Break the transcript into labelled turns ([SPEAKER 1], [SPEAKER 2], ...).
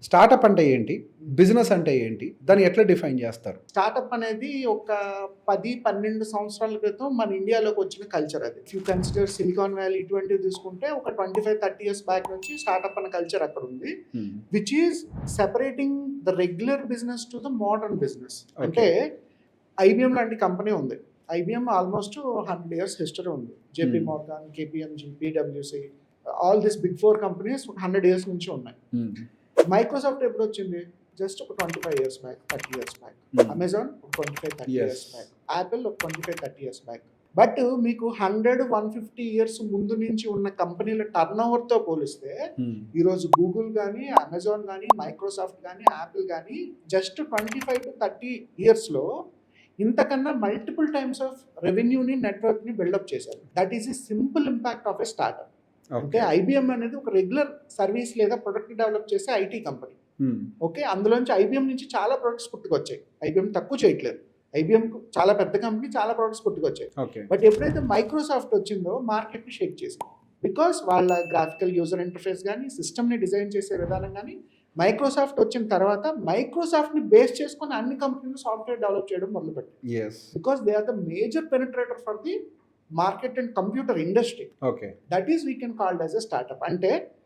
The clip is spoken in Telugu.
[SPEAKER 1] స్టార్టప్ అంటే ఏంటి, బిజినెస్ అంటే ఏంటి, దాన్ని ఎట్లా డిఫైన్ చేస్తారు?
[SPEAKER 2] స్టార్టప్ అనేది ఒక 10-12 సంవత్సరాల క్రితం మన ఇండియాలోకి వచ్చిన కల్చర్ అది. If you consider silicon valley ఇటువంటివి తీసుకుంటే ఒక 25-30 ఇయర్స్ బ్యాక్ నుంచి స్టార్టప్ అనే కల్చర్ అక్కడ ఉంది, which is separating the regular business to the modern business. అంటే ఐబిఎం లాంటి కంపెనీ ఉంది. ఐబిఎం ఆల్మోస్ట్ 100 ఇయర్స్ హిస్టరీ ఉంది. జేపీ మోర్గాన్, కేపీఎంజీ, పీడబ్ల్యూసీ, all this big 4 companies 100 years నుంచి ఉన్నాయి. మైక్రోసాఫ్ట్ ఎప్పుడు వచ్చింది? జస్ట్ ఒక 25 years back, 30 years back. Amazon ఒక 25-30 ఇయర్స్ బ్యాక్. యాపిల్ ఒక 25-30 ఇయర్స్ బ్యాక్. బట్ మీకు 100-150 ఇయర్స్ ముందు నుంచి ఉన్న కంపెనీల టర్న్ ఓవర్తో పోలిస్తే ఈరోజు గూగుల్ కానీ, అమెజాన్ కానీ, మైక్రోసాఫ్ట్ కానీ, యాపిల్ కానీ జస్ట్ 25-30 ఇయర్స్లో ఇంతకన్నా మల్టిపుల్ టైమ్స్ ఆఫ్ రెవెన్యూని, నెట్వర్క్ని బిల్డప్ చేశారు. That is the simple impact of a startup. అంటే ఐబిఎం అనేది ఒక రెగ్యులర్ సర్వీస్ లేదా ప్రొడక్ట్ డెవలప్ చేసే ఐటీ కంపెనీ. ఓకే, అందులోంచి ఐబిఎం నుంచి చాలా ప్రొడక్ట్స్ పుట్టుకొచ్చాయి. ఐబిఎం తక్కువ చేయట్లేదు. ఐబిఎం చాలా పెద్ద కంపెనీ, చాలా ప్రొడక్ట్స్ పుట్టుకొచ్చాయి. బట్ ఎప్పుడైతే మైక్రోసాఫ్ట్ వచ్చిందో మార్కెట్ని షేక్ చేసింది. బికాస్ వాళ్ళ గ్రాఫికల్ యూజర్ ఇంటర్ఫేస్ కానీ, సిస్టమ్ని డిజైన్ చేసే విధానం కానీ, మైక్రోసాఫ్ట్ వచ్చిన తర్వాత మైక్రోసాఫ్ట్ని బేస్ చేసుకొని అన్ని కంపెనీలు సాఫ్ట్వేర్ డెవలప్ చేయడం మొదలుపెట్టాయి. Because they are the major penetrator for the market and computer industry.
[SPEAKER 1] Okay,
[SPEAKER 2] that is we can called as a startup. అంటే